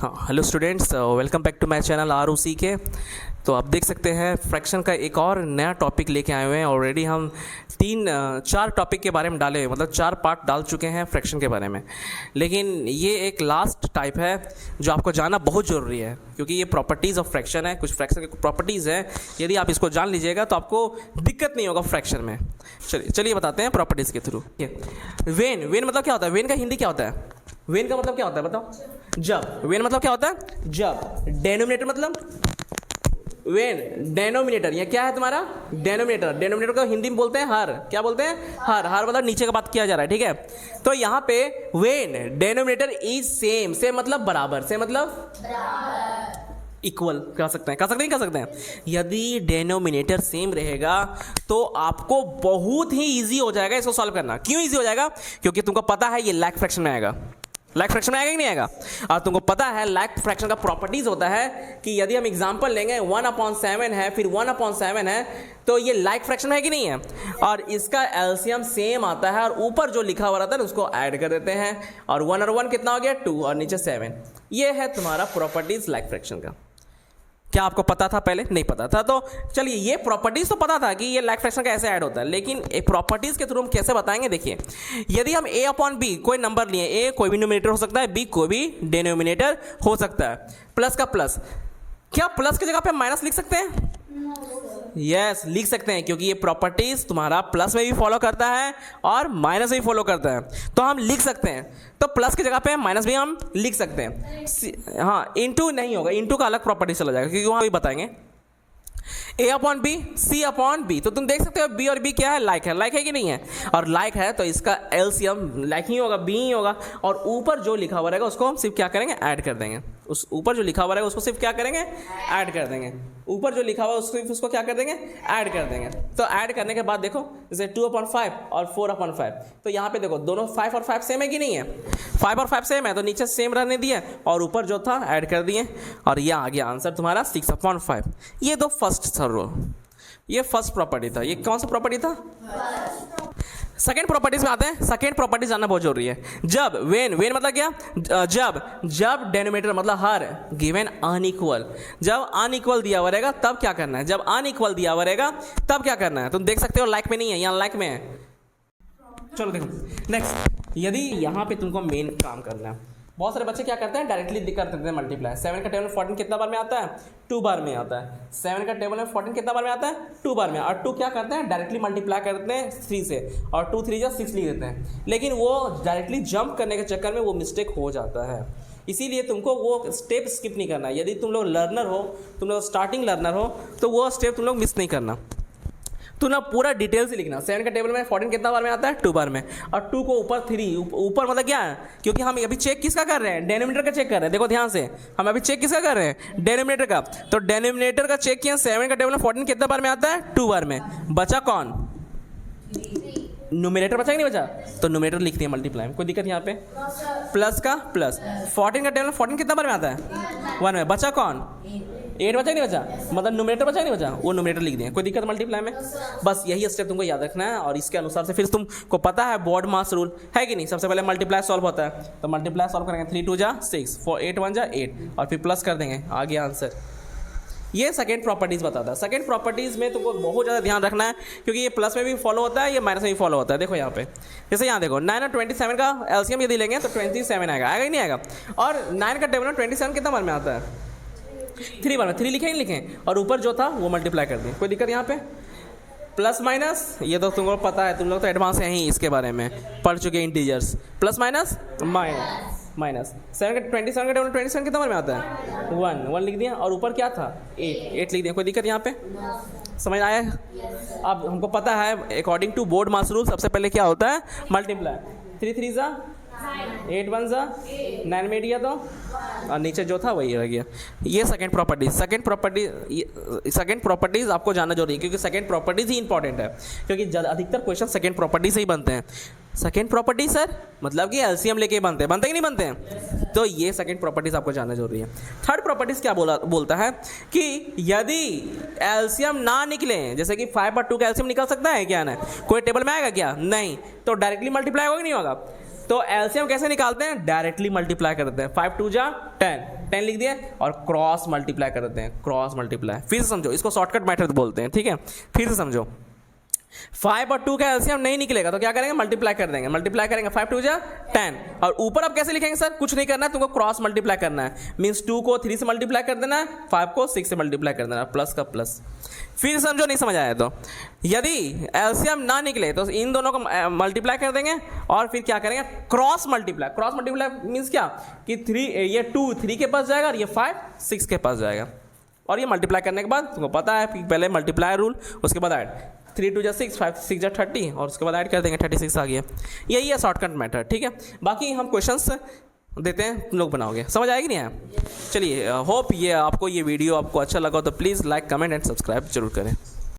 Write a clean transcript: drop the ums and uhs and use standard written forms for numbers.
हाँ, hello students, welcome back to my channel ROC के। तो आप देख सकते हैं फ्रैक्शन का एक और नया टॉपिक लेके आए हुए हैं। ऑलरेडी हम चार टॉपिक के बारे में डाले हुए, मतलब 4 पार्ट डाल चुके हैं फ्रैक्शन के बारे में, लेकिन ये एक लास्ट टाइप है जो आपको जानना बहुत ज़रूरी है, क्योंकि ये प्रॉपर्टीज़ ऑफ फ्रैक्शन है। कुछ फ्रैक्शन की प्रॉपर्टीज़ हैं, यदि आप इसको जान लीजिएगा तो आपको दिक्कत नहीं होगा फ्रैक्शन में। चलिए बताते हैं प्रॉपर्टीज़ के थ्रू। वेन मतलब क्या होता है? वेन का हिंदी क्या होता है? वेन का मतलब क्या होता है बताओ? जब। वेन मतलब क्या होता है? जब। डेनोमिनेटर मतलब वेन, डेनोमिनेटर ये क्या है तुम्हारा? डेनोमिनेटर। डेनोमिनेटर को हिंदी में बोलते हैं हर। क्या बोलते हैं? हर। हर मतलब नीचे का बात किया जा रहा है, ठीक है। तो यहाँ पे when denominator is same. Same मतलब बराबर। सेम मतलब इक्वल कह सकते हैं। यदि डेनोमिनेटर सेम रहेगा तो आपको बहुत ही इजी हो जाएगा इसको सॉल्व करना। क्यों इजी हो जाएगा? क्योंकि तुमको पता है ये लाइक फ्रैक्शन में आएगा। लाइक फ्रैक्शन में आएगा कि नहीं आएगा? और तुमको पता है लाइक फ्रैक्शन का प्रॉपर्टीज होता है कि यदि हम एग्जांपल लेंगे 1/7 है, फिर 1/7 है, तो ये लाइक फ्रैक्शन है कि नहीं है? और इसका एलसीएम सेम आता है और ऊपर जो लिखा हुआ रहता है उसको ऐड कर देते हैं, और 1 और 1 कितना हो गया? 2, और नीचे 7। ये है तुम्हारा प्रॉपर्टीज लाइक फ्रैक्शन का। क्या आपको पता था? पहले नहीं पता था। तो चलिए, ये प्रॉपर्टीज तो पता था कि ये लाइक फ्रैक्शन का ऐसे ऐड होता है, लेकिन एक प्रॉपर्टीज के थ्रू हम कैसे बताएंगे? देखिए, यदि हम a/b कोई नंबर लिए, a कोई भी न्यूमरेटर हो सकता है, b कोई भी डिनोमिनेटर हो सकता है, प्लस का प्लस, क्या प्लस की जगह पे माइनस लिख सकते हैं? यस, लिख सकते हैं, क्योंकि ये प्रॉपर्टीज तुम्हारा प्लस में भी फॉलो करता है और माइनस में भी फॉलो करता है, तो हम लिख सकते हैं। तो प्लस की जगह पे माइनस भी हम लिख सकते हैं। हाँ, इनटू नहीं होगा, इनटू का अलग प्रॉपर्टी चला जाएगा, क्योंकि वहाँ भी बताएंगे। a/b c/b, तो तुम देख सकते हो b और b क्या है? लाइक है। लाइक है कि नहीं है? और लाइक है तो इसका एलसीएम लाइक ही होगा, b ही होगा। और ऊपर जो लिखा हुआ रहेगा उसको हम सिर्फ क्या करेंगे? ऐड कर देंगे। उस ऊपर जो लिखा हुआ रहेगा उसको सिर्फ क्या करेंगे? ऐड कर देंगे। ऊपर जो लिखा हुआ उसको क्या कर देंगे? ऐड कर देंगे। तो ऐड करने के बाद देखो, जैसे 2/5 और 4/5, तो यहाँ पे देखो दोनों 5 और 5 सेम है कि नहीं है? 5 और 5 सेम है, तो नीचे सेम रहने दिए और ऊपर जो था ऐड कर दिए, और ये आ गया आंसर तुम्हारा 6/5। ये दो फर्स्ट रो, ये फर्स्ट प्रॉपर्टी था। ये कौन सा प्रॉपर्टी था? सेकेंड प्रॉपर्टीज में आते हैं। सेकेंड प्रॉपर्टी जानना बहुत जरूरी है। जब, वेन मतलब क्या? जब डेनोमिनेटर मतलब हर गिवन अनइक्वल, जब अनइक्वल दिया हुआ रहेगा तब क्या करना है? जब अनइक्वल दिया हुआ रहेगा तब क्या करना है? तुम देख सकते हो लाइक में नहीं है, यहाँ लाइक में है। चलो देखो नेक्स्ट, यदि यहाँ पे तुमको मेन काम करना है, बहुत सारे बच्चे क्या करते हैं? डायरेक्टली कर देते हैं मल्टीप्लाई। 7 का टेबल में 14 कितना बार में आता है? 2 बार में आता है। 7 का टेबल में 14 कितना बार में आता है? 2 बार में। और 2 क्या करते हैं? डायरेक्टली मल्टीप्लाई करते हैं 3 से, और 2 3 6 लिख देते हैं, लेकिन वो डायरेक्टली जंप करने के चक्कर में वो मिस्टेक हो जाता है। इसीलिए तुमको वो स्टेप स्किप नहीं करना है। यदि तुम लोग लर्नर हो, तुम लोग स्टार्टिंग लर्नर हो, तो वो स्टेप तुम लोग मिस नहीं करना। तो ना पूरा डिटेल से लिखना। 7 का टेबल में 14 कितना बार में आता है? 2 बार में। और 2 को ऊपर 3, ऊपर मतलब क्या है? क्योंकि हम अभी चेक किसका कर रहे हैं? डेनोमिनेटर का चेक कर रहे हैं। देखो ध्यान से, हम अभी चेक किसका कर रहे हैं? डेनोमिनेटर का। तो डेनोमिनेटर का चेक किया। 7 का टेबल में 14 कितना बार में आता है? 2 बार में। बचा कौन? न्यूमरेटर बचा कि नहीं बचा? तो न्यूमरेटर लिख दिया मल्टीप्लाई में, कोई दिक्कत यहाँ पे? प्लस का प्लस। 14 का टेबल में 14 कितना बार में आता है? 1 में। बचा कौन? 8 बचा कि नहीं बचा? मतलब न्यूमरेटर बचा कि नहीं बचा? वो न्यूमरेटर लिख दिए, कोई दिक्कत मल्टीप्लाई में? बस यही स्टेप तुमको याद रखना है, और इसके अनुसार से फिर तुमको पता है बॉड मास रूल है कि नहीं? सबसे पहले मल्टीप्लाई सॉल्व होता है, तो मल्टीप्लाई सॉल्व करेंगे। 3 2 जा 6, 8 1 जा 8, और फिर प्लस कर देंगे, आ गया आंसर। ये सेकेंड प्रॉपर्टीज बताता है। सेकेंड प्रॉपर्टीज में तुमको बहुत ज़्यादा ध्यान रखना है, क्योंकि ये प्लस में भी फॉलो होता है, ये माइनस में भी फॉलो होता है। देखो यहाँ पे, जैसे यहाँ देखो 9 और 27 का एलसीएम यदि लेंगे तो 27 आएगा कि नहीं आएगा? और 9 का टेबल में 27 कितना बार में आता है? 3 बार में। 3 लिखे ही लिखें, और ऊपर जो था वो मल्टीप्लाई कर दें, कोई दिक्कत यहाँ पे? प्लस माइनस, ये तो तुमको पता है, तुम लोग तो एडवांस हैं ही इसके बारे में, पढ़ चुके इंटीजर्स। Plus minus minus. 27 का टेबल 27 कितना बार में आता है? 1 लिख दिया, और ऊपर क्या था? 8 लिख दिया, कोई दिक्कत यहाँ पे? समझ आया? अब हमको पता है according to BODMAS rule सबसे पहले क्या होता है? मल्टीप्लाई। 3 3 जा 8 1 जा 9 में दिया, तो और नीचे जो था वही रह गया। ये सेकंड प्रॉपर्टीज आपको जानना जरूरी है, क्योंकि सेकंड प्रॉपर्टीज ही इंपॉर्टेंट है, क्योंकि अधिकतर क्वेश्चन सेकंड प्रॉपर्टी से ही बनते हैं। सेकंड प्रॉपर्टी सर मतलब कि एलसीएम लेके बनते हैं कि नहीं बनते हैं? तो ये सेकंड प्रॉपर्टीज आपको जानना जरूरी है। थर्ड प्रॉपर्टीज क्या बोलता है कि यदि एलसीएम ना निकले, जैसे कि 5/2 का एलसीएम निकल सकता है क्या? ना, कोई टेबल में आएगा क्या? नहीं, तो डायरेक्टली मल्टीप्लाई होगा कि नहीं होगा? तो एलसीएम कैसे निकालते हैं, डायरेक्टली मल्टीप्लाई कर देते हैं, 5 2 जा 10, 10 लिख दिए और क्रॉस मल्टीप्लाई कर देते हैं, क्रॉस मल्टीप्लाई। फिर से समझो, इसको शॉर्टकट मेथड बोलते हैं, ठीक है। फिर से समझो, 5 और 2 का एलसीएम नहीं निकलेगा तो क्या करेंगे, मल्टीप्लाई कर देंगे, मल्टीप्लाई करेंगे 5 2 जा 10, और ऊपर अब कैसे लिखेंगे सर, कुछ नहीं करना है, तुमको क्रॉस मल्टीप्लाई करना है, मींस 2 को 3 से मल्टीप्लाई कर देना है, 5 को 6 से मल्टीप्लाई कर देना है, प्लस का प्लस। फिर समझो, नहीं समझ आया तो यदि एलसीएम ना निकले तो इन दोनों को मल्टीप्लाई कर देंगे और फिर क्या करेंगे, cross multiply. Cross multiply means क्या कि 3 ये 2 3 के पास जाएगा और ये 5 6 के पास जाएगा, और ये मल्टीप्लाई करने के बाद तुमको पता है कि पहले मल्टीप्लाई रूल, उसके बाद ऐड, 3 2 जा 6, 5 6 जा 30, और उसके बाद ऐड कर देंगे, 36 आ गया। यही है शॉर्टकट मेथड, ठीक है। बाकी हम क्वेश्चंस देते हैं, तुम लोग बनाओगे, समझ आएगी नहीं आया। चलिए, होप ये आपको ये वीडियो आपको अच्छा लगा तो please like comment and subscribe जरूर करें।